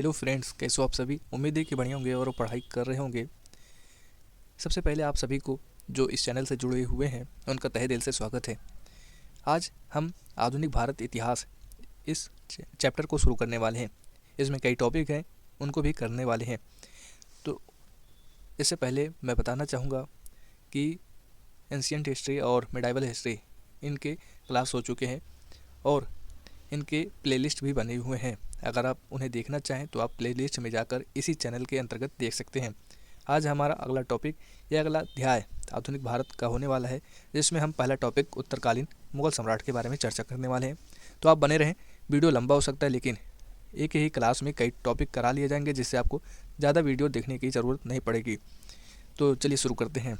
Hello friends, कैसे हो आप सभी। उम्मीद है कि बढ़िया होंगे और पढ़ाई कर रहे होंगे। सबसे पहले आप सभी को जो इस चैनल से जुड़े हुए हैं उनका तहे दिल से स्वागत है। आज हम आधुनिक भारत इतिहास इस चैप्टर को शुरू करने वाले हैं। इसमें कई टॉपिक हैं, उनको भी करने वाले हैं। तो इससे पहले मैं बताना चाहूँगा कि एंशियंट हिस्ट्री और मिडाइवल हिस्ट्री इनके क्लास हो चुके हैं और इनके प्लेलिस्ट भी बने हुए हैं। अगर आप उन्हें देखना चाहें तो आप प्लेलिस्ट में जाकर इसी चैनल के अंतर्गत देख सकते हैं। आज हमारा अगला टॉपिक या अगला अध्याय आधुनिक भारत का होने वाला है, जिसमें हम पहला टॉपिक उत्तरकालीन मुगल सम्राट के बारे में चर्चा करने वाले हैं। तो आप बने रहें। वीडियो लंबा हो सकता है, लेकिन एक ही क्लास में कई टॉपिक करा लिए जाएंगे, जिससे आपको ज़्यादा वीडियो देखने की ज़रूरत नहीं पड़ेगी। तो चलिए शुरू करते हैं।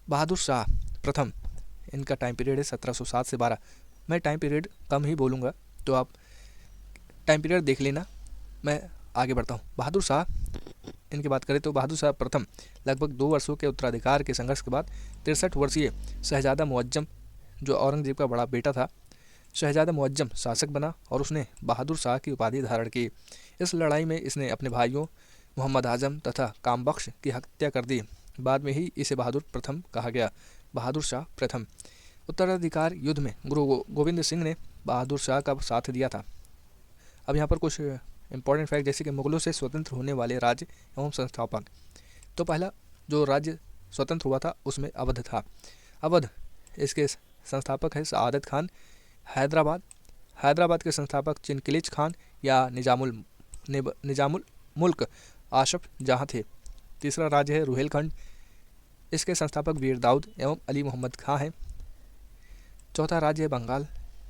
बहादुर शाह प्रथम, इनका टाइम पीरियड है 1707 से 12। मैं टाइम पीरियड कम ही बोलूँगा, तो आप टाइम पीरियड देख लेना। मैं आगे बढ़ता हूँ। बहादुर शाह इनकी बात करें तो बहादुर शाह प्रथम लगभग 2 वर्षों के उत्तराधिकार के संघर्ष के बाद 63 वर्षीय शहजादा मुअज्जम, जो औरंगजेब का बड़ा बेटा था, शहजादा मुअज्जम शासक बना और उसने बहादुर शाह की उपाधि धारण की। इस लड़ाई में इसने अपने भाइयों मोहम्मद आजम तथा कामबख्श की हत्या कर दी। बाद में ही इसे बहादुर प्रथम कहा गया। बहादुर शाह प्रथम उत्तराधिकार युद्ध में गुरु गोविंद सिंह ने बहादुर शाह का साथ दिया था। अब यहाँ पर कुछ इंपॉर्टेंट फैक्ट, जैसे कि मुगलों से स्वतंत्र होने वाले राज्य एवं संस्थापक। तो पहला जो राज्य स्वतंत्र हुआ था उसमें अवध था। अवध, इसके संस्थापक है सआदत खान। हैदराबाद के संस्थापक चिनकिलिच खान या निजामुल मुल्क आशफ जहाँ थे। तीसरा राज्य है रुहेलखंड। इसके संस्थापक वीर दाऊद एवं अली मोहम्मद खां हैं। चौथा राज्य है बंगाल।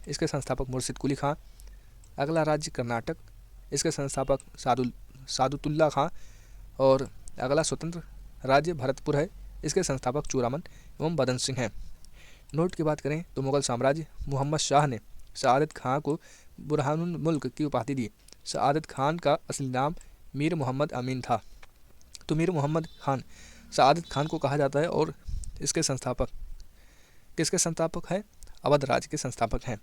इसके संस्थापक मुर्शिद कुली खां। अगला राज्य कर्नाटक। इसके संस्थापक सादुतुल्ला खां। और अगला स्वतंत्र राज्य भरतपुर है। इसके संस्थापक चूरामन एवं बदन सिंह हैं। नोट की बात करें तो मुगल साम्राज्य मोहम्मद शाह ने सआदत खां को बुरहानुल मुल्क की उपाधि दी। सआदत खान का असली नाम मीर मोहम्मद अमीन था। तो मीर मोहम्मद खान सआदत खान को कहा जाता है और इसके संस्थापक किसके संस्थापक हैं? अवध राज्य के संस्थापक हैं।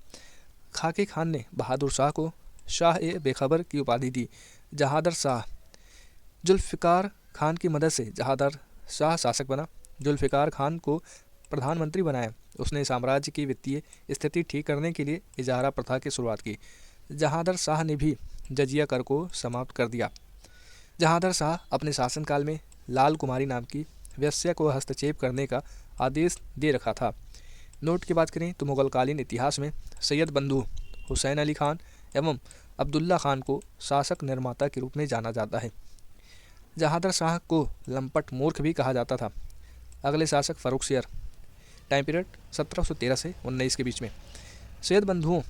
खाकी खान ने बहादुर शाह को शाह ए बेखबर की उपाधि दी। जहादर शाह जुल्फ़िकार खान की मदद से जहादर शाह शासक बना। जुल्फ़िकार खान को प्रधानमंत्री बनाया। उसने साम्राज्य की वित्तीय स्थिति ठीक करने के लिए इजारा प्रथा की शुरुआत की। जहादर शाह ने भी जजिया कर को समाप्त कर दिया। जहादर शाह अपने शासनकाल में लाल कुमारी नाम की वेश्या को हस्तक्षेप करने का आदेश दे रखा था। नोट की बात करें तो मुगलकालीन इतिहास में सैयद बंधु हुसैन अली खान एवं अब्दुल्ला खान को शासक निर्माता के रूप में जाना जाता है। जहादर शाह को लंपट मूर्ख भी कहा जाता था। अगले शासक फ़र्रुखसियर, टाइम पीरियड 1713 से 19 के बीच में। सैयद बंधुओं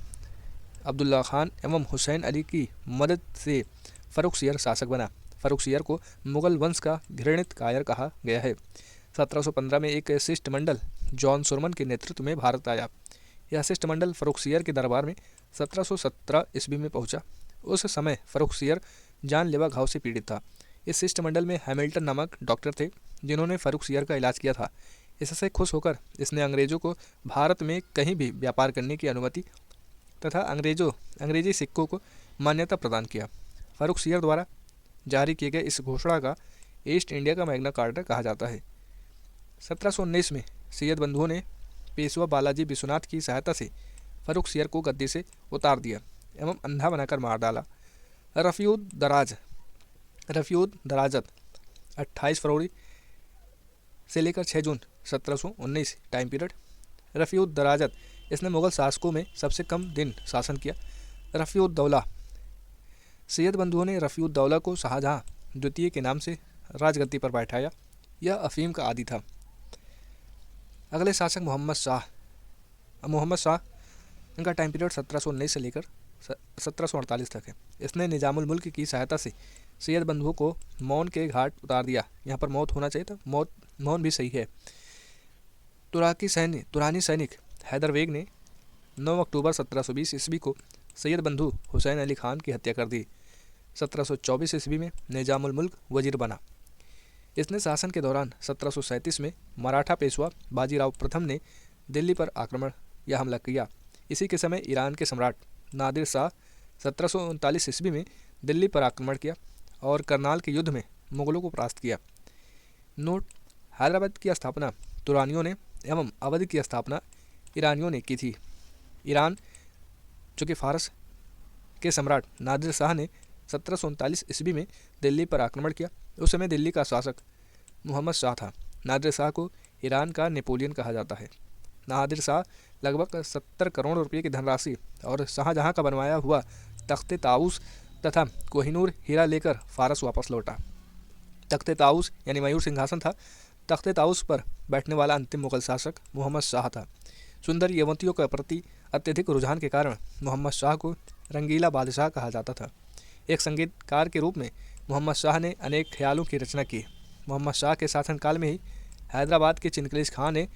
अब्दुल्ला खान एवं हुसैन अली की मदद से फ़र्रुखसियर शासक बना। फ़र्रुखसियर को मुगल वंश का घृणित कायर कहा गया है। 1715 में एक शिष्टमंडल जॉन सुरमन के नेतृत्व में भारत आया। यह शिष्टमंडल फ़र्रुखसियर के दरबार में 1717 ईस्वी में पहुंचा। उस समय फ़र्रुखसियर जानलेवा घाव से पीड़ित था। इस शिष्टमंडल में हैमिल्टन नामक डॉक्टर थे, जिन्होंने फ़र्रुखसियर का इलाज किया था। इससे खुश होकर इसने अंग्रेज़ों को भारत में कहीं भी व्यापार करने की अनुमति तथा अंग्रेजी सिक्कों को मान्यता प्रदान किया। फ़र्रुखसियर द्वारा जारी किए गए इस घोषणा का ईस्ट इंडिया का मैग्ना कार्टा कहा जाता है। 1719 में सैयद बंधुओं ने पेशवा बालाजी विश्वनाथ की सहायता से फ़र्रुखसियर को गद्दी से उतार दिया एवं अंधा बनाकर मार डाला। रफ़ीउद दराजत 28 फरवरी से लेकर 6 जून 1719 टाइम पीरियड। रफ़ीउद दराजत, इसने मुगल शासकों में सबसे कम दिन शासन किया। रफ़ीउद्दौला, सैयद बंधुओं ने रफ़ीउद्दौला को शाहजहाँ द्वितीय के नाम से राजगद्दी पर बैठाया। यह अफीम का आदी था। अगले शासक मोहम्मद शाह, इनका टाइम पीरियड 1719 से लेकर 1748 तक है। इसने निजामुल मुल्क की सहायता से सैयद बंधुओं को मौन के घाट उतार दिया। यहाँ पर मौत होना चाहिए था, मौन भी सही है। तुरानी सैनिक हैदर बेग ने 9 अक्टूबर 1720 ईस्वी को सैयद बंधु हुसैन अली खान की हत्या कर दी। 1724 ईस्वी में निजामुल मुल्क वजीर बना। इसने शासन के दौरान 1737 में मराठा पेशवा बाजीराव प्रथम ने दिल्ली पर आक्रमण या हमला किया। इसी के समय ईरान के सम्राट नादिर शाह 1739 ईस्वी में दिल्ली पर आक्रमण किया और करनाल के युद्ध में मुगलों को परास्त किया। नोट: हैदराबाद की स्थापना तुरानियों ने एवं अवध की स्थापना ईरानियों ने की थी। ईरान, जो कि फारस के सम्राट नादिर शाह ने 1739 ईस्वी में दिल्ली पर आक्रमण किया। उस समय दिल्ली का शासक मोहम्मद शाह था। नादिर शाह को ईरान का नेपोलियन कहा जाता है। नादिर शाह लगभग 70 करोड़ रुपये की धनराशि और शाहजहां का बनवाया हुआ तख्ते ताऊस तथा कोहिनूर हीरा लेकर फारस वापस लौटा। तख्ते ताऊस यानी मयूर सिंहासन था। तख्ते ताऊस पर बैठने वाला अंतिम मुगल शासक मोहम्मद शाह था। सुंदर युवतियों के प्रति अत्यधिक रुझान के कारण मोहम्मद शाह को रंगीला बादशाह कहा जाता था। एक संगीतकार के रूप में मोहम्मद शाह ने अनेक ख्यालों की रचना की। मोहम्मद शाह के शासनकाल में ही हैदराबाद के चिनकलीस खां ने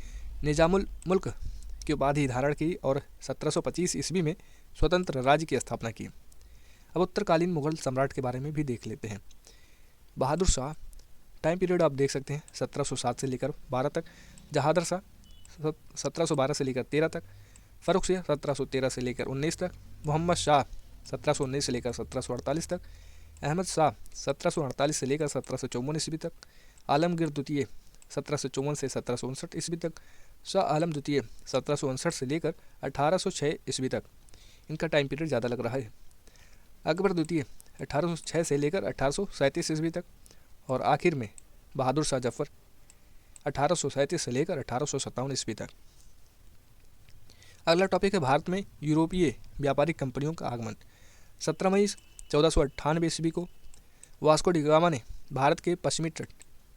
निजामुल मुल्क की उपाधि धारण की और 1725 ईस्वी में स्वतंत्र राज्य की स्थापना की। अब उत्तरकालीन मुगल सम्राट के बारे में भी देख लेते हैं। बहादुर शाह, टाइम पीरियड आप देख सकते हैं 1707 से लेकर 12 तक। जहादर शाह 1712 से लेकर 13 तक। फ़र्रुखसिंह 1713 से लेकर 19 तक। मोहम्मद शाह 1719 से लेकर 1748 तक। अहमद शाह 1748 से लेकर 1754 ईस्वी तक। आलमगीर द्वितीय 1754 से 1759 ईस्वी तक। शाह आलम द्वितीय 1759 से लेकर 1806 ईस्वी तक। इनका टाइम पीरियड ज़्यादा लग रहा है। अकबर द्वितीय 1806 से लेकर 1837 ईस्वी तक। और आखिर में बहादुर शाह जफर 1837 से लेकर 1857 ईस्वी तक। अगला टॉपिक है भारत में यूरोपीय व्यापारिक कंपनियों का आगमन। 17 मई 1498 ईस्वी को वास्को डी गामा ने भारत के पश्चिमी तट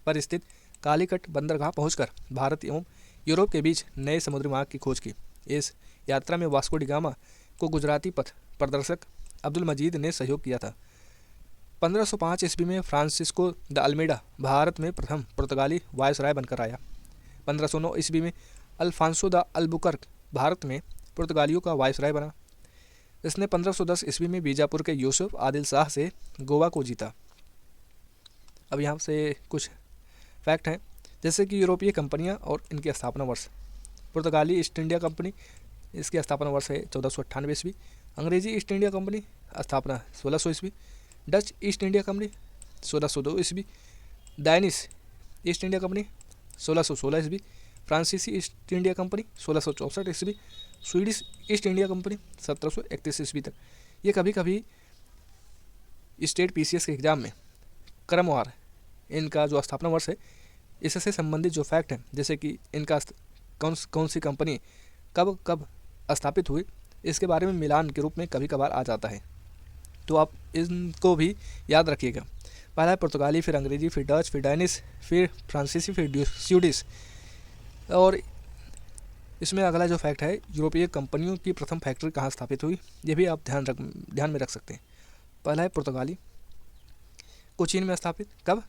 पर स्थित कालीकट बंदरगाह पहुंचकर भारत एवं यूरोप के बीच नए समुद्री मार्ग की खोज की। इस यात्रा में वास्को डी गामा को गुजराती पथ प्रदर्शक अब्दुल मजीद ने सहयोग किया था। 1505 ईस्वी में फ्रांसिस्को द अल्मेडा भारत में प्रथम पुर्तगाली वायसराय बनकर आया। 1509 ईस्वी में अल्फांसो द अल्बुकर्क भारत में पुर्तगालियों का वायसराय बना। इसने 1510 ईस्वी में बीजापुर के यूसुफ आदिल शाह से गोवा को जीता। अब यहाँ से कुछ फैक्ट हैं, जैसे कि यूरोपीय कंपनियाँ और इनकी स्थापना वर्ष। पुर्तगाली ईस्ट इंडिया कंपनी, इसकी स्थापना वर्ष है 1498 ईस्वी। अंग्रेजी ईस्ट इंडिया कंपनी स्थापना 1600 ईस्वी। डच ईस्ट इंडिया कंपनी 1602 ईस्वी। दानिश ईस्ट इंडिया कंपनी 1616 ईस्वी। फ्रांसीसी ईस्ट इंडिया कंपनी 1664 ईस्वी। स्वीडिश ईस्ट इंडिया कंपनी 1731 ईस्वी तक। ये कभी कभी स्टेट PCS के एग्ज़ाम में क्रमवार इनका जो स्थापना वर्ष है इससे संबंधित जो फैक्ट हैं, जैसे कि इनका कौन सी कंपनी कब कब स्थापित हुई, इसके बारे में मिलान के रूप में कभी कभार आ जाता है, तो आप इनको भी याद रखिएगा। पहला है पुर्तगाली, फिर अंग्रेजी, फिर डच, फिर डैनिश, फिर फ्रांसीसी, फिर स्वीडिश। और इसमें अगला जो फैक्ट है, यूरोपीय कंपनियों की प्रथम फैक्ट्री कहाँ स्थापित हुई, ये भी आप ध्यान में रख सकते हैं। पहला है पुर्तगाली, कोचीन में स्थापित, कब?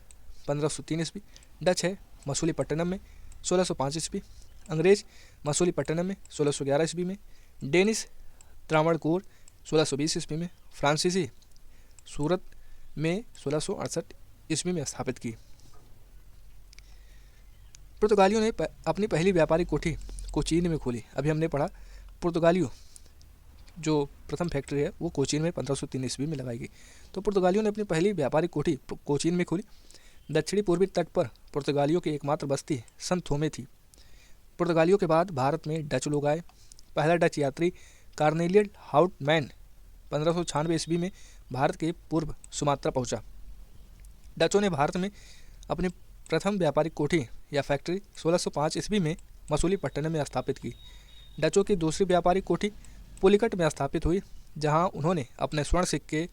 1503 ईस्वी। डच है मसूलीपट्टनम में 1605 ईस्वी। अंग्रेज मसूलीपट्टनम में 1611 ईस्वी में। डेनिश त्रावणकोर 1620 ईस्वी में। फ्रांसीसी सूरत में 1668 ईस्वी में स्थापित की। पुर्तगालियों ने अपनी पहली व्यापारिक कोठी कोचीन में खोली। अभी हमने पढ़ा पुर्तगालियों जो प्रथम फैक्ट्री है वो कोचीन में 1503 ईस्वी में लगाई गई। तो पुर्तगालियों ने अपनी पहली व्यापारिक कोठी कोचीन में खोली। दक्षिणी पूर्वी तट पर पुर्तगालियों की एकमात्र बस्ती सन थोमे थी। पुर्तगालियों के बाद भारत में डच लोग आए। पहला डच यात्री कार्नेलियन हाउटमैन 1596 ईस्वी में भारत के पूर्व सुमात्रा पहुंचा। डचों ने भारत में अपनी प्रथम व्यापारिक कोठी या फैक्ट्री 1605 ईस्वी में मसूलीपट्टनम में स्थापित की। डचों की दूसरी व्यापारिक कोठी पुलिकट में स्थापित हुई, जहां उन्होंने अपने स्वर्ण सिक्के,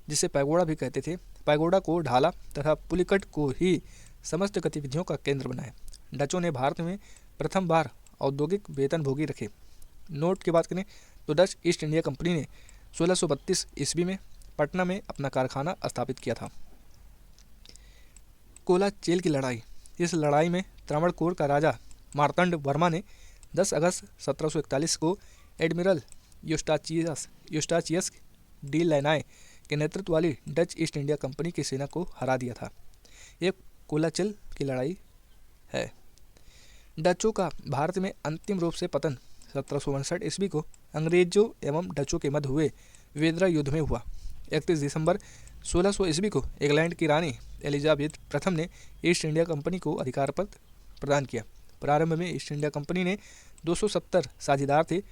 जिसे पैगोडा भी कहते थे, पैगोडा को ढाला तथा पुलिकट को ही समस्त गतिविधियों का केंद्र बनाया। डचों ने भारत में प्रथम बार औद्योगिक वेतनभोगी रखे। नोट की बात करें तो डच ईस्ट इंडिया कंपनी ने 1632 ईस्वी में पटना में अपना कारखाना स्थापित किया था। कोलाचेल की लड़ाई। इस लड़ाई में त्रावणकोर का राजा मार्तंड वर्मा ने 10 अगस्त 1741 को एडमिरल यूस्टाचियस डी लेनाय के नेतृत्व वाली डच ईस्ट इंडिया कंपनी की सेना को हरा दिया था। ये कोलाचेल की लड़ाई है। डचों का भारत में अंतिम रूप से पतन 1759 ईस्वी को अंग्रेजों एवं डचों के मध्य हुए वेदरा युद्ध में हुआ। 31 दिसंबर 1600 ईस्वी को इंग्लैंड की रानी एलिजाबेथ प्रथम ने ईस्ट इंडिया कंपनी को अधिकार पद प्रदान किया। प्रारंभ में ईस्ट इंडिया कंपनी ने 270 साझेदार थे।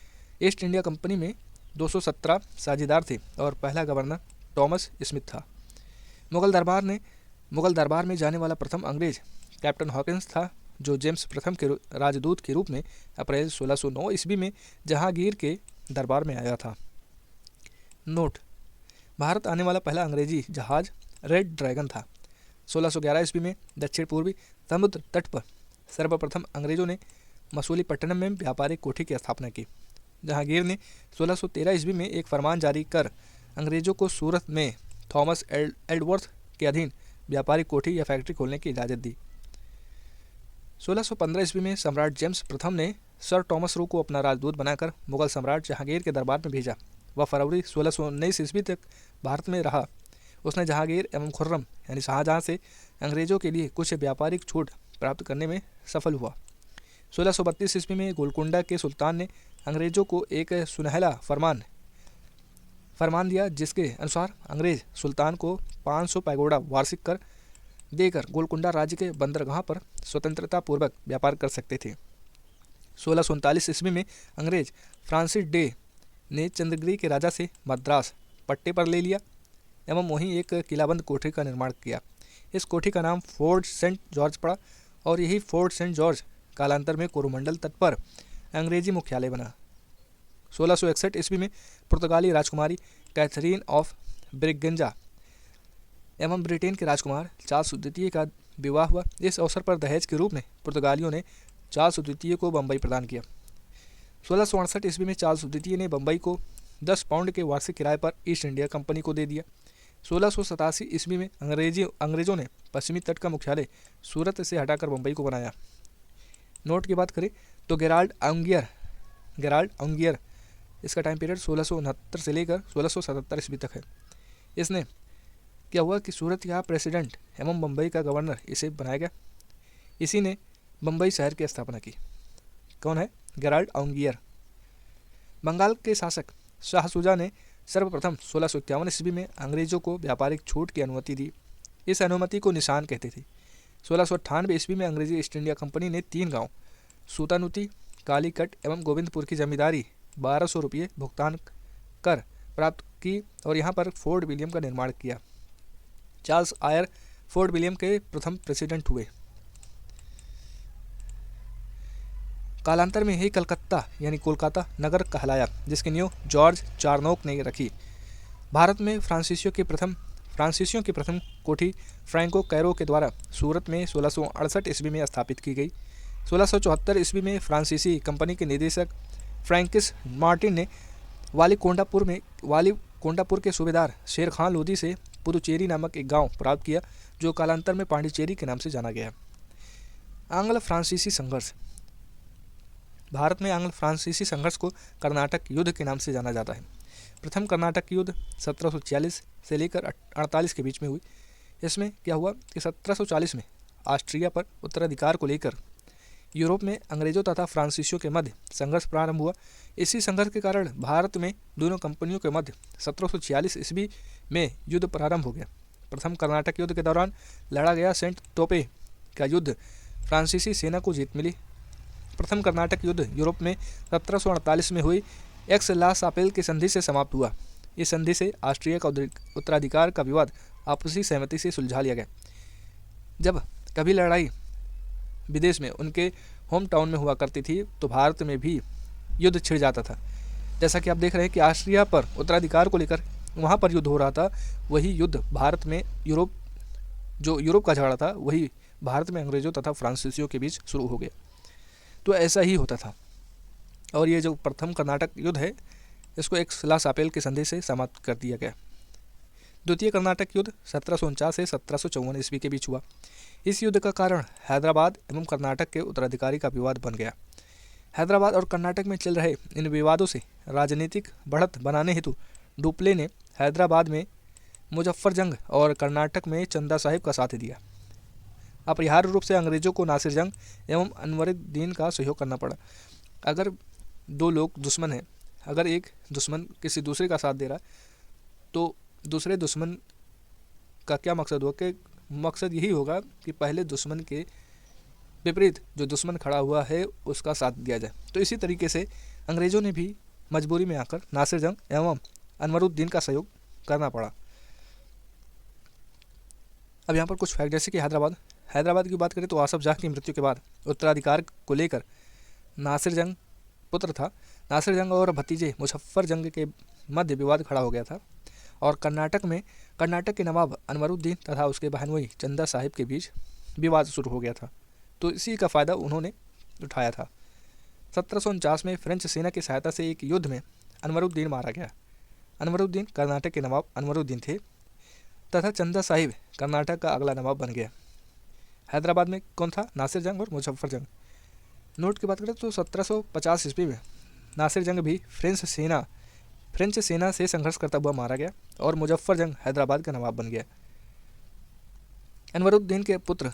ईस्ट इंडिया कंपनी में 217 साझेदार थे और पहला गवर्नर थॉमस स्मिथ था। मुगल दरबार में जाने वाला प्रथम अंग्रेज कैप्टन हॉकिंस था, जो जेम्स प्रथम के राजदूत के रूप में अप्रैल 1609 ईस्वी में जहांगीर के दरबार में आया था। नोट: भारत आने वाला पहला अंग्रेजी जहाज रेड ड्रैगन था। 1611 ईस्वी में दक्षिण पूर्वी समुद्र तट पर सर्वप्रथम अंग्रेजों ने मसूलीपट्टनम में व्यापारिक कोठी की स्थापना की। जहांगीर ने 1613 ईस्वी में एक फरमान जारी कर अंग्रेजों को सूरत में थॉमस एडवर्थ के अधीन व्यापारिक कोठी या फैक्ट्री खोलने की इजाज़त दी। 1615 ईस्वी में सम्राट जेम्स प्रथम ने सर टॉमस रो को अपना राजदूत बनाकर मुगल सम्राट जहांगीर के दरबार में भेजा। वह फरवरी 1619 ईस्वी तक भारत में रहा। उसने जहांगीर एवं खुर्रम यानी शाहजहां से अंग्रेजों के लिए कुछ व्यापारिक छूट प्राप्त करने में सफल हुआ। 1632 ईस्वी में गोलकुंडा के सुल्तान ने अंग्रेजों को एक सुनहला फरमान दिया, जिसके अनुसार अंग्रेज सुल्तान को 500 पैगोडा वार्षिक कर देकर गोलकुंडा राज्य के बंदरगाह पर स्वतंत्रता पूर्वक व्यापार कर सकते थे। 1639 ईस्वी में अंग्रेज फ्रांसिस डे ने चंद्रगिरी के राजा से मद्रास पट्टे पर ले लिया एवं वहीं एक किलाबंद कोठी का निर्माण किया। इस कोठी का नाम फोर्ट सेंट जॉर्ज पड़ा और यही फोर्ट सेंट जॉर्ज कालांतर में कोरोमंडल तट पर अंग्रेजी मुख्यालय बना। 1661 ईस्वी में पुर्तगाली राजकुमारी कैथरीन ऑफ ब्रिगेंजा एवं ब्रिटेन के राजकुमार चार्ल्स द्वितीय का विवाह हुआ। इस अवसर पर दहेज के रूप में पुर्तगालियों ने चार्ल्स द्वितीय को बम्बई प्रदान किया। 1668 ईस्वी में चार्ल्स द्वितीय ने बम्बई को 10 पाउंड के वार्षिक किराए पर ईस्ट इंडिया कंपनी को दे दिया। 1687 ईस्वी में अंग्रेजों ने पश्चिमी तट का मुख्यालय सूरत से हटाकर बम्बई को बनाया। नोट की बात करें तो गेराल्ड ऑंगियर इसका टाइम पीरियड 1669 से लेकर 1677 ईस्वी तक है। इसने क्या हुआ कि सूरत का प्रेसिडेंट एवं बम्बई का गवर्नर इसे बनाया गया। इसी ने बम्बई शहर की स्थापना की। कौन है? गेराल्ड ऑंगियर। बंगाल के शासक शाह शुजा ने सर्वप्रथम 1651 ईस्वी में अंग्रेजों को व्यापारिक छूट की अनुमति दी। इस अनुमति को निशान कहते थे। 1698 ईस्वी में अंग्रेजी ईस्ट इंडिया कंपनी ने 3 गांव सूतानुती, कालीकट एवं गोविंदपुर की जमींदारी 1200 रुपये भुगतान कर प्राप्त की और यहाँ पर फोर्ट विलियम का निर्माण किया। चार्ल्स आयर फोर्ट विलियम के प्रथम प्रेसिडेंट हुए। कालांतर में ही कलकत्ता यानी कोलकाता नगर कहलाया, जिसकी नींव जॉर्ज चारनोक ने रखी। भारत में फ्रांसीसियों की प्रथम कोठी फ्रैंको कैरो के द्वारा सूरत में 1668 ईस्वी में स्थापित की गई। 1674 ईस्वी में फ्रांसीसी कंपनी के निदेशक फ्रैंकिस मार्टिन ने वाली कोंडापुर के सूबेदार शेर खान लोदी से पुदुचेरी नामक एक गांव प्राप्त किया, जो कालांतर में पांडिचेरी के नाम से जाना गया। आंग्ल फ्रांसीसी संघर्ष। भारत में आंग्ल फ्रांसीसी संघर्ष को कर्नाटक युद्ध के नाम से जाना जाता है। प्रथम कर्नाटक युद्ध 1740 से लेकर 48 के बीच में हुई। इसमें क्या हुआ कि 1740 में ऑस्ट्रिया पर उत्तराधिकार को लेकर यूरोप में अंग्रेजों तथा फ्रांसीसियों के मध्य संघर्ष प्रारंभ हुआ। इसी संघर्ष के कारण भारत में दोनों कंपनियों के मध्य 1746 ईस्वी में युद्ध प्रारंभ हो गया। प्रथम कर्नाटक युद्ध के दौरान लड़ा गया सेंट तोपे का युद्ध फ्रांसीसी सेना को जीत मिली। प्रथम कर्नाटक युद्ध यूरोप में 1748 में हुई एक्स ला सापेल की संधि से समाप्त हुआ। इस संधि से ऑस्ट्रिया का उत्तराधिकार का विवाद आपसी सहमति से सुलझा लिया गया। जब कभी लड़ाई विदेश में उनके होम टाउन में हुआ करती थी तो भारत में भी युद्ध छिड़ जाता था। जैसा कि आप देख रहे हैं कि ऑस्ट्रिया पर उत्तराधिकार को लेकर वहाँ पर युद्ध हो रहा था, वही युद्ध भारत में यूरोप का झगड़ा था, वही भारत में अंग्रेजों तथा फ्रांसीसियों के बीच शुरू हो गया। तो ऐसा ही होता था। और ये जो प्रथम कर्नाटक युद्ध है, इसको एक ला सापेल की संधि से समाप्त कर दिया गया। द्वितीय कर्नाटक युद्ध 1749 से 1754 ईस्वी के बीच हुआ। इस युद्ध का कारण हैदराबाद एवं कर्नाटक के उत्तराधिकारी का विवाद बन गया। हैदराबाद और कर्नाटक में चल रहे इन विवादों से राजनीतिक बढ़त बनाने हेतु डुप्ले ने हैदराबाद में मुजफ्फर जंग और कर्नाटक में चंदा साहिब का साथ दिया। अपरिहार्य रूप से अंग्रेजों को नासिर जंग एवं अनवरुद्दीन का सहयोग करना पड़ा। अगर दो लोग दुश्मन हैं, अगर एक दुश्मन किसी दूसरे का साथ दे रहा है तो दूसरे दुश्मन का क्या मकसद होगा कि मकसद यही होगा कि पहले दुश्मन के विपरीत जो दुश्मन खड़ा हुआ है उसका साथ दिया जाए। तो इसी तरीके से अंग्रेज़ों ने भी मजबूरी में आकर नासिर जंग एवं अनवरुद्दीन का सहयोग करना पड़ा। अब यहाँ पर कुछ फैक्ट, जैसे कि हैदराबाद की बात करें तो आसफ जाह की मृत्यु के बाद उत्तराधिकार को लेकर नासिर जंग पुत्र था, नासिर जंग और भतीजे मुजफ्फर जंग के मध्य विवाद खड़ा हो गया था और कर्नाटक के नवाब अनवरुद्दीन तथा उसके बहनोई चंदा साहिब के बीच विवाद शुरू हो गया था। तो इसी का फ़ायदा उन्होंने उठाया था। 1749 में फ्रेंच सेना की सहायता से एक युद्ध में अनवरुद्दीन मारा गया। अनवरुद्दीन कर्नाटक के नवाब अनवरुद्दीन थे तथा चंदा साहिब कर्नाटक का अगला नवाब बन गया। हैदराबाद में कौन था? नासिर जंग और मुजफ्फर जंग। नोट की बात करें तो 1750 ईस्वी में नासिर जंग भी फ्रेंच सेना से संघर्ष करता हुआ मारा गया और मुजफ्फर जंग हैदराबाद का नवाब बन गया। अनवरुद्दीन के पुत्र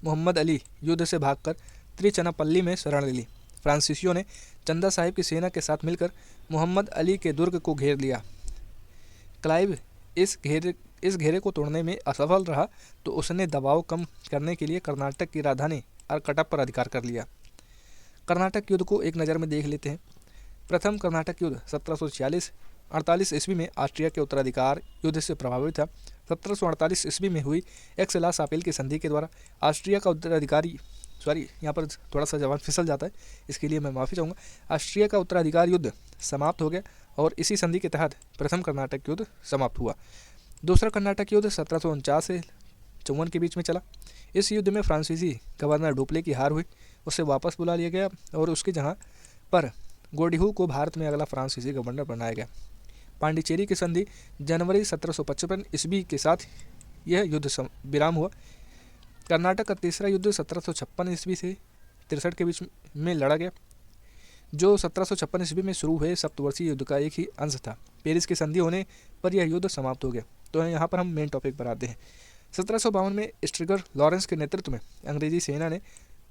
मोहम्मद अली युद्ध से भागकर त्रिचनापल्ली में शरण ले ली। फ्रांसीसियों ने चंदा साहिब की सेना के साथ मिलकर मोहम्मद अली के दुर्ग को घेर लिया। क्लाइव इस घेरे को तोड़ने में असफल रहा तो उसने दबाव कम करने के लिए कर्नाटक की राजधानी अरकटप पर अधिकार कर लिया। कर्नाटक युद्ध को एक नज़र में देख लेते हैं। प्रथम कर्नाटक युद्ध 1746-48 ईस्वी में ऑस्ट्रिया के उत्तराधिकार युद्ध से प्रभावित था। 1748 ईस्वी में हुई एक्स-ला-शापेल की संधि के द्वारा ऑस्ट्रिया का उत्तराधिकारी, यहाँ पर थोड़ा सा जवाब फिसल जाता है, इसके लिए मैं माफ़ी चाहूँगा। ऑस्ट्रिया का उत्तराधिकार युद्ध समाप्त हो गया और इसी संधि के तहत प्रथम कर्नाटक युद्ध समाप्त हुआ। दूसरा कर्नाटक युद्ध 1749 से 54 के बीच में चला। इस युद्ध में फ्रांसीसी गवर्नर डुप्ले की हार हुई, उसे वापस बुला लिया गया और उसकी जगह पर गोडिहू को भारत में अगला फ्रांसीसी गवर्नर बनाया गया। पांडिचेरी की संधि जनवरी 1755 ईस्वी के साथ यह युद्ध विराम हुआ। कर्नाटक का तीसरा युद्ध 1756 ईस्वी से 63 के बीच में लड़ा गया, जो 1756 ईस्वी में शुरू हुए सप्तवर्षीय युद्ध का एक ही अंश था। पेरिस की संधि होने पर यह युद्ध समाप्त हो गया। तो यहाँ पर हम मेन टॉपिक पर आते हैं। 1752 में स्ट्रिगर लॉरेंस के नेतृत्व में अंग्रेजी सेना ने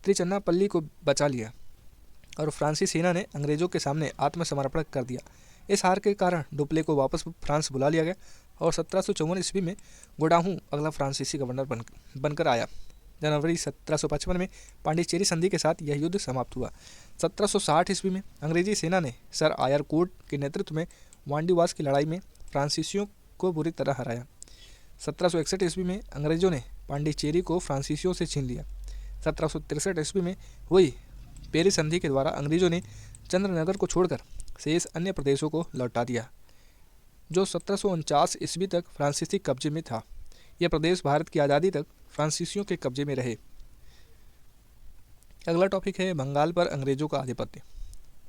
त्रिचन्नापल्ली को बचा लिया और फ्रांसीसी सेना ने अंग्रेजों के सामने आत्मसमर्पण कर दिया। इस हार के कारण डुप्ले को वापस फ्रांस बुला लिया गया और 1754 ईस्वी में गोडाहू अगला फ्रांसीसी गवर्नर बनकर आया। जनवरी 1755 में पांडिचेरी संधि के साथ यह युद्ध समाप्त हुआ। 1760 ईस्वी में अंग्रेजी सेना ने सर आयर कोर्ट के नेतृत्व में वांडीवास की लड़ाई में फ्रांसीसियों को बुरी तरह हराया। 1761 ईस्वी में अंग्रेजों ने पांडिचेरी को फ्रांसीसियों से छीन लिया। 1763 ईस्वी में हुई पेरिस संधि के द्वारा अंग्रेजों ने चंद्रनगर को छोड़कर शेष अन्य प्रदेशों को लौटा दिया, जो 1749 ईस्वी तक फ्रांसीसी कब्जे में था। यह प्रदेश भारत की आज़ादी तक फ्रांसीसियों के कब्जे में रहे। अगला टॉपिक है बंगाल पर अंग्रेजों का आधिपत्य।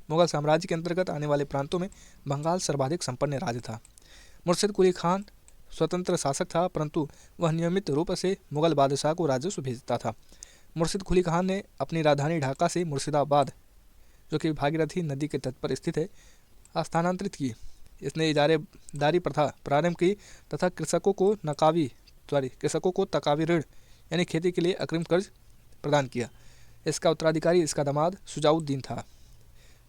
मुगल साम्राज्य के अंतर्गत आने वाले प्रांतों में बंगाल सर्वाधिक संपन्न राज्य था। मुर्शिद कुली खान स्वतंत्र शासक था, परंतु वह नियमित रूप से मुगल बादशाह को राजस्व भेजता था। मुर्शिद कुली खान ने अपनी राजधानी ढाका से मुर्शिदाबाद, जो कि भागीरथी नदी के तट पर स्थित है, स्थानांतरित की। इसने इजारेदारी प्रथा प्रारंभ की तथा कृषकों को तकावी ऋण यानी खेती के लिए अग्रिम कर्ज प्रदान किया। इसका उत्तराधिकारी इसका दामाद शुजाउद्दीन था।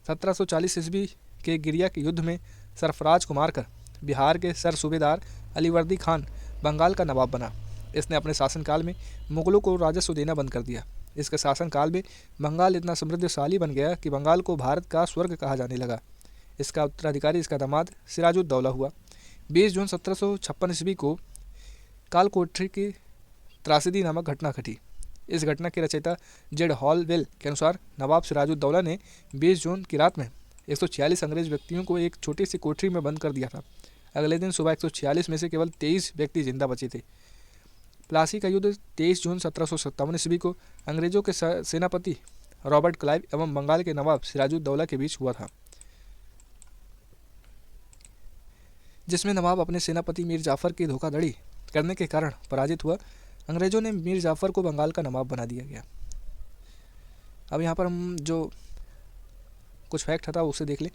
1740 ईस्वी के गिरिया के युद्ध में सरफराज को मारकर बिहार के सर सूबेदार अलीवर्दी खान बंगाल का नवाब बना। इसने अपने शासनकाल में मुगलों को राजस्व देना बंद कर दिया। इसके शासनकाल में बंगाल इतना समृद्धशाली बन गया कि बंगाल को भारत का स्वर्ग कहा जाने लगा। इसका उत्तराधिकारी इसका दामाद सिराजुद्दौला हुआ। 20 जून 1756 ईस्वी को कालकोठरी की त्रासदी नामक घटना घटी। इस घटना के रचयिता जेड हॉलवेल के अनुसार नवाब सिराजुद्दौला ने 20 जून की रात में 146 अंग्रेज व्यक्तियों को एक छोटी सी कोठरी में बंद कर दिया था। अगले दिन सुबह 146 में से केवल 23 व्यक्ति जिंदा बचे थे। प्लासी का युद्ध 23 जून 1757 ईस्वी को अंग्रेजों के सेनापति रॉबर्ट क्लाइव एवं बंगाल के नवाब सिराजुद्दौला के बीच हुआ था, जिसमें नवाब अपने सेनापति मीर जाफर की धोखाधड़ी करने के कारण पराजित हुआ। अंग्रेजों ने मीर जाफर को बंगाल का नवाब बना दिया गया। अब यहाँ पर हम जो कुछ फैक्ट था उसे देख लें।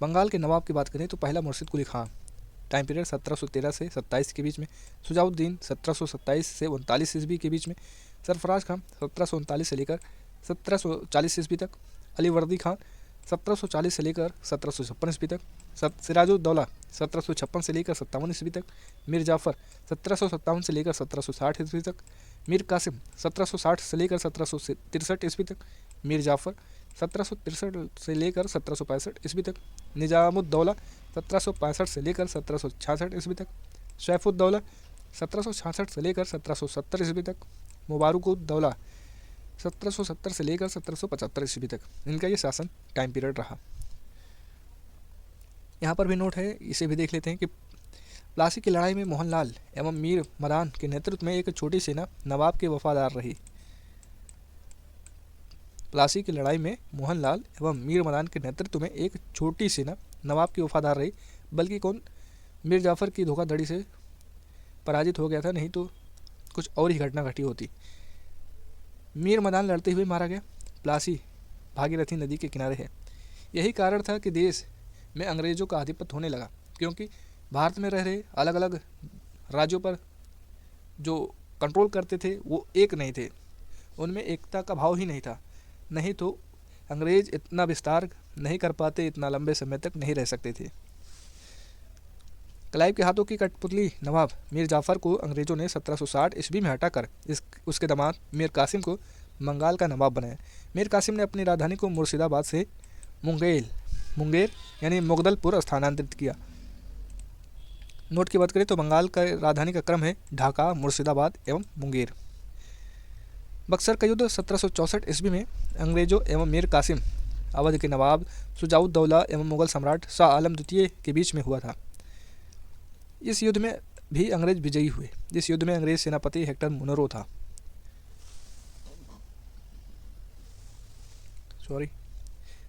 बंगाल के नवाब की बात करें तो पहला मुर्शिद कुली खान, टाइम पीरियड 1713 से 27 के बीच में। शुजाउद्दीन 1727 से 39 ईस्वी के बीच में। सरफराज खान 1739 से लेकर 1740 ईस्वी तक। अलीवर्दी खान 1740 से लेकर 1756 ईस्वी तक। सिराजुद्दौला 1756 से लेकर 57 ईस्वी तक। मीर जाफ़र 1757 से लेकर 1760 ईस्वी तक। मीर कासिम 1760 से लेकर 1763 ईस्वी तक। मीर जाफ़र 1763 से लेकर 1765 ईस्वी तक। निजामुद्दौला 1765 से लेकर 1766 ईस्वी तक। सैफुद्दौला 1766 से लेकर 1770 ईस्वी तक। मुबारकुद्दौला 1770 से लेकर 1775 ईस्वी तक इनका ये शासन टाइम पीरियड रहा। यहाँ पर भी नोट है, इसे भी देख लेते हैं कि प्लासी की लड़ाई में मोहनलाल एवं मीर मदान के नेतृत्व में एक छोटी सेना नवाब के वफादार रही। प्लासी की लड़ाई में मोहनलाल एवं मीर मदान के नेतृत्व में एक छोटी सेना नवाब की वफादार रही, बल्कि कौन, मीर जाफ़र की धोखाधड़ी से पराजित हो गया था, नहीं तो कुछ और ही घटना घटी होती। मीर मदान लड़ते हुए मारा गया। प्लासी भागीरथी नदी के किनारे है। यही कारण था कि देश में अंग्रेज़ों का आधिपत्य होने लगा, क्योंकि भारत में रह रहे अलग अलग राज्यों पर जो कंट्रोल करते थे वो एक नहीं थे, उनमें एकता का भाव ही नहीं था। नहीं तो अंग्रेज़ इतना विस्तार नहीं कर पाते, इतना लंबे समय तक नहीं रह सकते थे। क्लाइव के हाथों की कठपुतली नवाब मीर जाफ़र को अंग्रेज़ों ने 1760 ईस्वी में हटाकर उसके दामाद मीर कासिम को बंगाल का नवाब बनाया। मीर कासिम ने अपनी राजधानी को मुर्शिदाबाद से मुंगेर यानी मुगदलपुर स्थानांतरित किया। नोट की बात करें तो बंगाल का राजधानी का क्रम है ढाका, मुर्शिदाबाद एवं मुंगेर। बक्सर का युद्ध 1764 ईस्वी में अंग्रेज़ों एवं मीर कासिम, अवध के नवाब शुजाउद्दौला एवं मुगल सम्राट शाह आलम द्वितीय के बीच में हुआ था। इस युद्ध में भी अंग्रेज विजयी हुए। इस युद्ध में अंग्रेज सेनापति हेक्टर मुनरो था।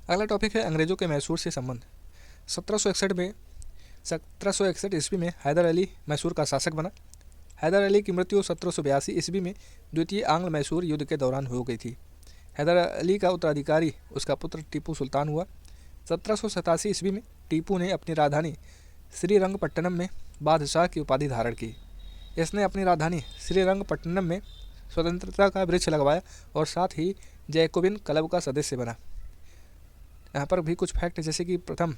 अगला टॉपिक है अंग्रेज़ों के मैसूर से संबंध। 1761 ईस्वी में हैदर अली मैसूर का शासक बना। हैदर अली की मृत्यु 1782 ईस्वी में द्वितीय आंग्ल मैसूर युद्ध के दौरान हो गई थी। हैदर अली का उत्तराधिकारी उसका पुत्र टीपू सुल्तान हुआ। 1787 ईस्वी में टीपू ने अपनी राजधानी श्रीरंगपट्टनम में बादशाह की उपाधि धारण की। इसने अपनी राजधानी श्रीरंगपट्टनम में स्वतंत्रता का वृक्ष लगवाया और साथ ही जैकोबिन क्लब का सदस्य बना। यहाँ पर भी कुछ फैक्ट, जैसे कि प्रथम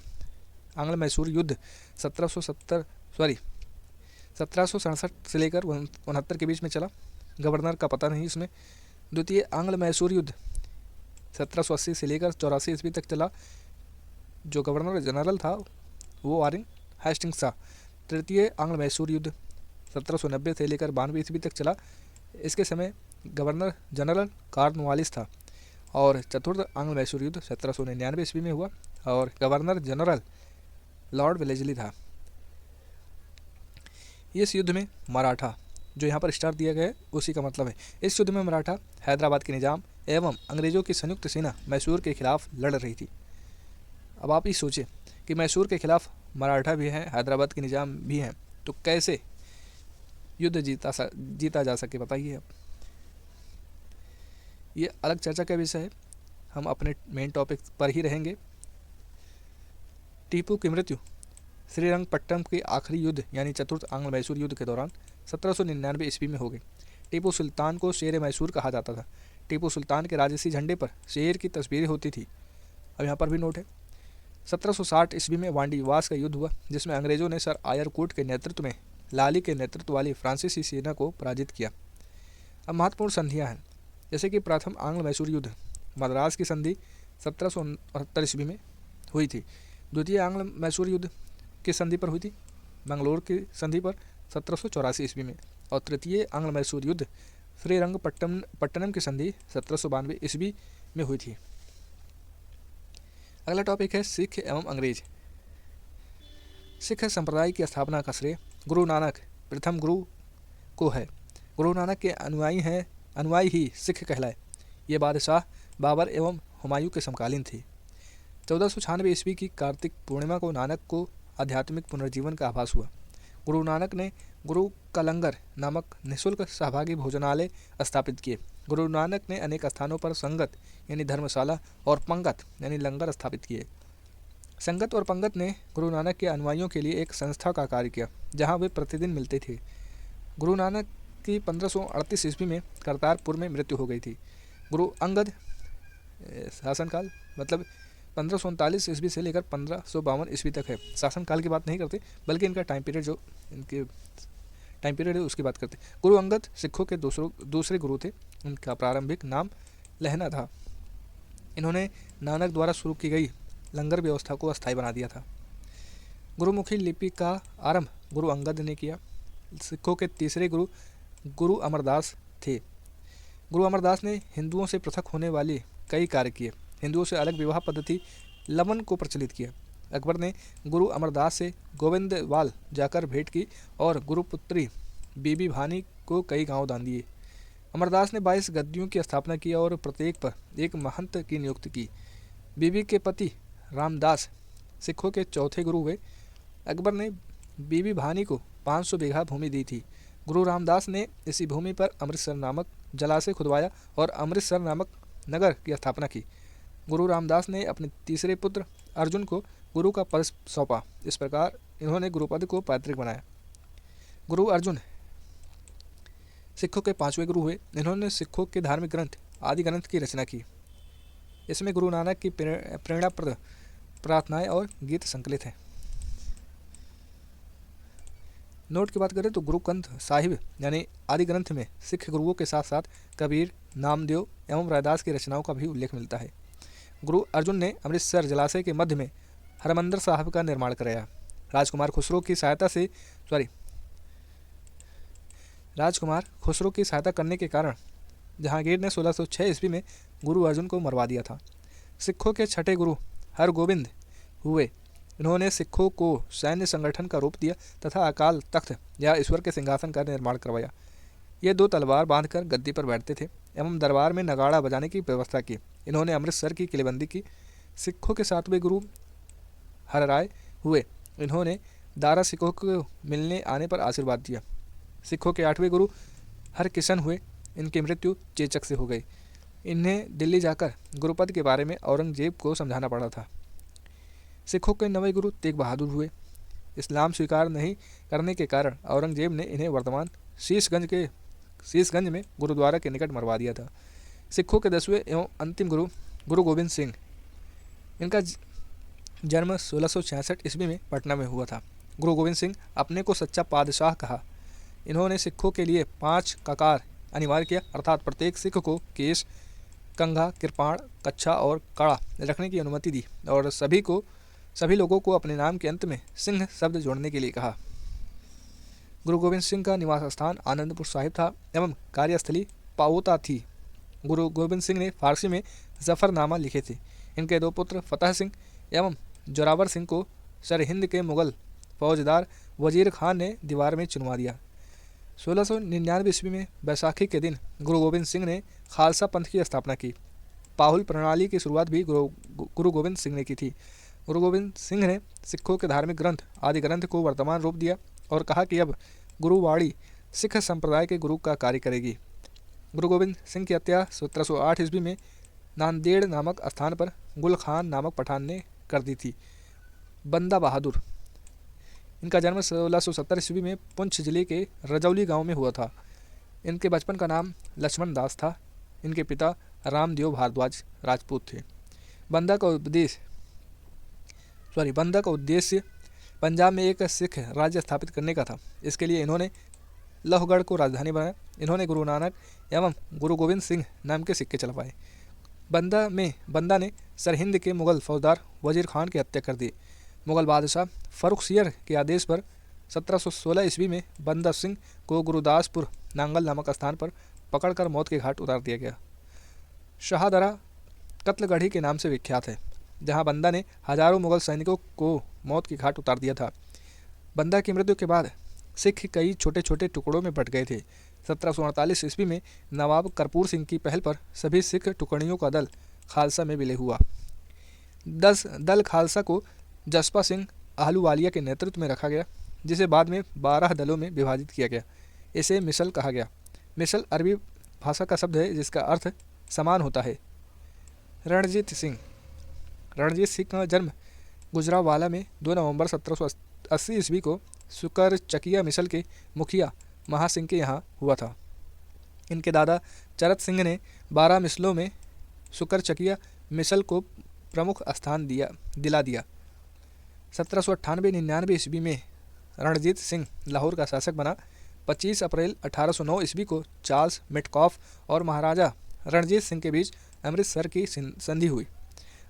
आंग्ल मैसूर युद्ध 1767 से लेकर 69 के बीच में चला। गवर्नर का पता नहीं इसमें। द्वितीय आंग्ल मैसूर युद्ध 1780 से लेकर 84 ईस्वी तक चला। जो गवर्नर जनरल था वो वारेन हेस्टिंग्स था। तृतीय आंग्ल मैसूर युद्ध 1790 से लेकर 92 ईस्वी तक चला। इसके समय गवर्नर जनरल कॉर्नवालिस था। और चतुर्थ आंग्ल मैसूर युद्ध 1799 ईस्वी में हुआ और गवर्नर जनरल लॉर्ड वेलेस्ली था। इस युद्ध में मराठा, जो यहाँ पर स्टार दिया गया है उसी का मतलब है, इस युद्ध में मराठा हैदराबाद के निजाम एवं अंग्रेज़ों की संयुक्त सेना मैसूर के खिलाफ लड़ रही थी। अब आप ही सोचें कि मैसूर के खिलाफ मराठा भी हैं, हैदराबाद के निजाम भी हैं, तो कैसे युद्ध जीता जा सके, बताइए आप। ये अलग चर्चा का विषय है, हम अपने मेन टॉपिक पर ही रहेंगे। टीपू की मृत्यु श्रीरंगपट्टनम के आखिरी युद्ध यानी चतुर्थ आंग्ल मैसूर युद्ध के दौरान 1799 ईस्वी में हो गई। टीपू सुल्तान को शेर मैसूर कहा जाता था। टीपू सुल्तान के राजसी झंडे पर शेर की तस्वीरें होती थी। अब यहाँ पर भी नोट है, 1760 ईस्वी में वांडीवास का युद्ध हुआ, जिसमें अंग्रेज़ों ने सर आयर कूट के नेतृत्व में लाली के नेतृत्व वाली फ्रांसीसी सेना को पराजित किया। अब महत्वपूर्ण संधियाँ हैं, जैसे कि प्रथम आंग्ल मैसूर युद्ध, मद्रास की संधि 1769 ईस्वी में हुई थी। द्वितीय आंग्ल मैसूर युद्ध किस संधि पर हुई थी? मंगलोर की संधि पर 1784 ईस्वी में। और तृतीय आंग्ल मैसूर युद्ध श्रीरंगपट्टनम की संधि 1792 ईस्वी में हुई थी। अगला टॉपिक है सिख एवं अंग्रेज। सिख संप्रदाय की स्थापना का श्रेय गुरु नानक प्रथम गुरु को है। गुरु नानक के अनुयायी ही सिख कहलाए। ये बादशाह बाबर एवं हुमायूं के समकालीन थे। 1496 ईस्वी की कार्तिक पूर्णिमा को नानक को आध्यात्मिक पुनर्जीवन का आभास हुआ। गुरु नानक ने गुरु का लंगर नामक निःशुल्क सहभागी भोजनालय स्थापित किए। गुरु नानक ने अनेक स्थानों पर संगत यानी धर्मशाला और पंगत यानी लंगर स्थापित किए। संगत और पंगत ने गुरु नानक के अनुयायियों के लिए एक संस्था का कार्य किया, जहां वे प्रतिदिन मिलते थे। गुरु नानक की 1538 ईस्वी में करतारपुर में मृत्यु हो गई थी। गुरु अंगद शासनकाल मतलब 1539 ईस्वी से लेकर 1552 ईस्वी तक है। शासनकाल की बात नहीं करते, बल्कि इनका टाइम पीरियड जो इनके टाइम पीरियड है उसकी बात करते। गुरु अंगद सिखों के दूसरे गुरु थे। उनका प्रारंभिक नाम लहना था। इन्होंने नानक द्वारा शुरू की गई लंगर व्यवस्था को अस्थायी बना दिया था। गुरुमुखी लिपि का आरंभ गुरु अंगद ने किया। सिखों के तीसरे गुरु गुरु अमरदास थे। गुरु अमरदास ने हिंदुओं से पृथक होने वाले कई कार्य किए। हिंदुओं से अलग विवाह पद्धति लवन को प्रचलित किया। अकबर ने गुरु अमरदास से गोविंदवाल जाकर भेंट की और गुरुपुत्री बीबी भानी को कई गांव दान दिए। अमरदास ने 22 गद्दियों की स्थापना की और प्रत्येक पर एक महंत की नियुक्ति की। बीबी के पति रामदास सिखों के चौथे गुरु हुए। अकबर ने बीबी भानी को 500 बीघा भूमि दी थी। गुरु रामदास ने इसी भूमि पर अमृतसर नामक जलाशय खुदवाया और अमृतसर नामक नगर की स्थापना की। गुरु रामदास ने अपने तीसरे पुत्र अर्जुन को गुरु का पद सौंपा। इस प्रकार इन्होंने गुरुपद को पैतृक बनाया। गुरु अर्जुन सिखों के 5वें गुरु हुए। इन्होंने सिखों के धार्मिक ग्रंथ आदि ग्रंथ की रचना की। इसमें गुरु नानक की प्रेरणाप्रद प्रार्थनाएं और गीत संकलित हैं। नोट की बात करें तो गुरु ग्रंथ साहिब यानी आदि ग्रंथ में सिख गुरुओं के साथ साथ कबीर, नामदेव एवं रैदास की रचनाओं का भी उल्लेख मिलता है। गुरु अर्जुन ने अमृतसर जलाशय के मध्य में हरमंदिर साहब का निर्माण कराया। राजकुमार खुसरो की सहायता करने के कारण जहांगीर ने 1606 ईस्वी में गुरु अर्जुन को मरवा दिया था। सिखों के छठे गुरु हरगोबिंद हुए। इन्होंने सिखों को सैन्य संगठन का रूप दिया तथा अकाल तख्त या ईश्वर के सिंहासन का निर्माण करवाया। ये 2 तलवार बांधकर गद्दी पर बैठते थे एवं दरबार में नगाड़ा बजाने की व्यवस्था की। इन्होंने अमृतसर की किलेबंदी की। सिखों के 7वें गुरु हरराय हुए। इन्होंने दारा सिखों को मिलने आने पर आशीर्वाद दिया। सिखों के 8वें गुरु हरकिशन हुए। इनकी मृत्यु चेचक से हो गई। इन्हें दिल्ली जाकर गुरुपद के बारे में औरंगजेब को समझाना पड़ा था। सिखों के 9वें गुरु तेग बहादुर हुए। इस्लाम स्वीकार नहीं करने के कारण औरंगजेब ने इन्हें वर्तमान शीशगंज में गुरुद्वारा के निकट मरवा दिया था। सिखों के 10वें एवं अंतिम गुरु गुरु गोबिंद सिंह। इनका जन्म 1666 ईस्वी में पटना में हुआ था। गुरु गोबिंद सिंह अपने को सच्चा पादशाह कहा। इन्होंने सिखों के लिए 5 ककार अनिवार्य किया, अर्थात प्रत्येक सिख को केश, कंघा, कृपाण, कच्छा और कड़ा रखने की अनुमति दी और सभी लोगों को अपने नाम के अंत में सिंह शब्द जोड़ने के लिए कहा। गुरु गोबिंद सिंह का निवास स्थान आनंदपुर साहिब था एवं कार्यस्थली पाओता थी। गुरु गोबिंद सिंह ने फारसी में जफरनामा लिखे थे। इनके 2 पुत्र फतेह सिंह एवं जोरावर सिंह को सरहिंद के मुगल फौजदार वजीर खान ने दीवार में चुनवा दिया। 1699 ईस्वी में बैसाखी के दिन गुरु गोबिंद सिंह ने खालसा पंथ की स्थापना की। पाहुल प्रणाली की शुरुआत भी गुरु गोबिंद सिंह ने की थी। गुरु गोबिंद सिंह ने सिखों के धार्मिक ग्रंथ आदि ग्रंथ को वर्तमान रूप दिया और कहा कि अब गुरुवाणी सिख संप्रदाय के गुरु का कार्य करेगी। गुरु गोबिंद सिंह की हत्या 1708 ईस्वी में नांदेड़ नामक स्थान पर गुल खान नामक पठान ने कर दी थी। बंदा बहादुर। इनका जन्म 1670 ईस्वी में पुंछ जिले के रजौली गांव में हुआ था। इनके बचपन का नाम लक्ष्मण दास था। इनके पिता रामदेव भारद्वाज राजपूत थे। बंदा का उद्देश्य पंजाब में एक सिख राज्य स्थापित करने का था। इसके लिए इन्होंने लोहगढ़ को राजधानी बनाया। इन्होंने गुरु नानक एवं गुरु गोविंद सिंह नाम के सिक्के चलवाए। बंदा ने सरहिंद के मुगल फौजदार वजीर खान की हत्या कर दी। मुगल बादशाह फर्रुखसियर के आदेश पर 1716 ईस्वी में बंदा सिंह को गुरुदासपुर नांगल नामक स्थान पर पकड़कर मौत के घाट उतार दिया गया। शाहदरा कत्लगढ़ी के नाम से विख्यात है, जहां बंदा ने हजारों मुगल सैनिकों को मौत के घाट उतार दिया था। बंदा की मृत्यु के बाद सिख कई छोटे छोटे टुकड़ों में बट गए थे। 1748 ईस्वी में नवाब करपूर सिंह की पहल पर सभी सिख टुकड़ियों का दल खालसा में विलय हुआ। दल खालसा को जसपा सिंह आहलूवालिया के नेतृत्व में रखा गया, जिसे बाद में 12 दलों में विभाजित किया गया। इसे मिसल कहा गया। मिसल अरबी भाषा का शब्द है जिसका अर्थ समान होता है। रणजीत सिंह का जन्म गुजरावाला में 2 नवंबर 1780 ईस्वी को सुकर चकिया मिसल के मुखिया महासिंह के यहाँ हुआ था। इनके दादा चरत सिंह ने 12 मिसलों में सुकर चकिया मिसल को प्रमुख स्थान दिला दिया। 1798-99 ईस्वी में रणजीत सिंह लाहौर का शासक बना। 25 अप्रैल 1809 ईस्वी को चार्ल्स मेटकॉफ और महाराजा रणजीत सिंह के बीच अमृतसर की संधि हुई।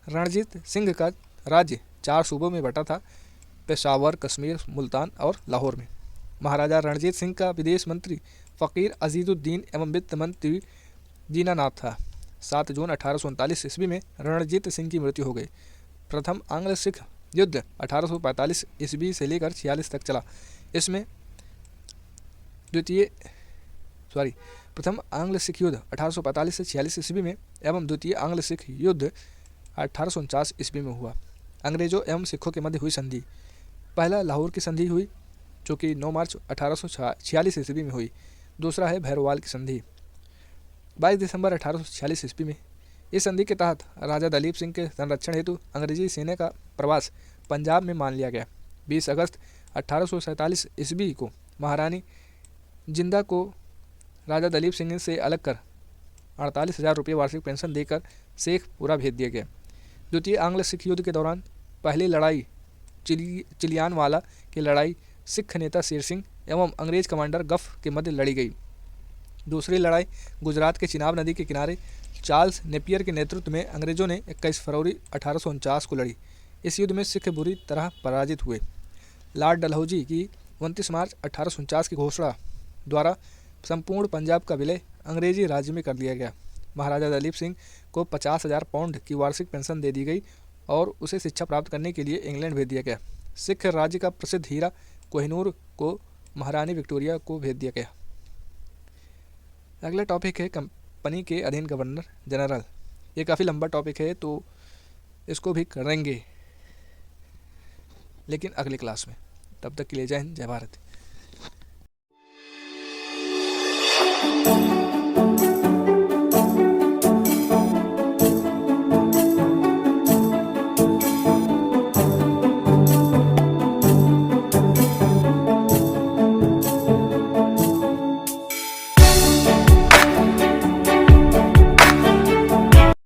रणजीत सिंह का राज्य 4 सूबों में बटा था, पेशावर, कश्मीर, मुल्तान और लाहौर में। महाराजा रणजीत सिंह का विदेश मंत्री फ़कीर अजीज़ुद्दीन एवं वित्त मंत्री दीनानाथ था। 7 जून 1839 ईस्वी में रणजीत सिंह की मृत्यु हो गई। प्रथम आंग्ल सिख युद्ध 1845 ईस्वी से लेकर 46 तक चला। इसमें प्रथम आंग्ल सिख युद्ध 1845 से 46 ईस्वी में एवं द्वितीय आंग्ल सिख युद्ध 1849 ईस्वी में हुआ। अंग्रेजों एवं सिखों के मध्य हुई संधि। पहला लाहौर की संधि हुई, जो कि 9 मार्च 1846 ईस्वी में हुई। दूसरा है भैरववाल की संधि 22 दिसंबर 1846 ईस्वी में। इस संधि के तहत राजा दलीप सिंह के संरक्षण हेतु अंग्रेजी सेना का प्रवास पंजाब में मान लिया गया। 20 अगस्त 1847 ईस्वी को महारानी जिंदा को राजा दलीप सिंह से अलग कर 48,000 रुपये वार्षिक पेंशन देकर शेखपुरा भेज दिया गया। द्वितीय आंग्ल सिख युद्ध के दौरान पहली लड़ाई चिलियानवाला की लड़ाई सिख नेता शेर सिंह एवं अंग्रेज कमांडर गफ के मध्य लड़ी गई। दूसरी लड़ाई गुजरात के चिनाब नदी के किनारे चार्ल्स नेपियर के नेतृत्व में अंग्रेजों ने 21 फरवरी 1849 को लड़ी। इस युद्ध में सिख बुरी तरह पराजित हुए। लॉर्ड डलहौजी की 29 मार्च 1849 की घोषणा द्वारा संपूर्ण पंजाब का विलय अंग्रेजी राज्य में कर दिया गया। महाराजा दलीप सिंह को 50,000 पाउंड की वार्षिक पेंशन दे दी गई और उसे शिक्षा प्राप्त करने के लिए इंग्लैंड भेज दिया गया। सिख राज्य का प्रसिद्ध हीरा कोहिनूर को महारानी विक्टोरिया को भेज दिया गया। अगला टॉपिक है कंपनी के अधीन गवर्नर जनरल। ये काफ़ी लंबा टॉपिक है तो इसको भी करेंगे, लेकिन अगली क्लास में। तब तक के लिए जय हिंद, जय भारत।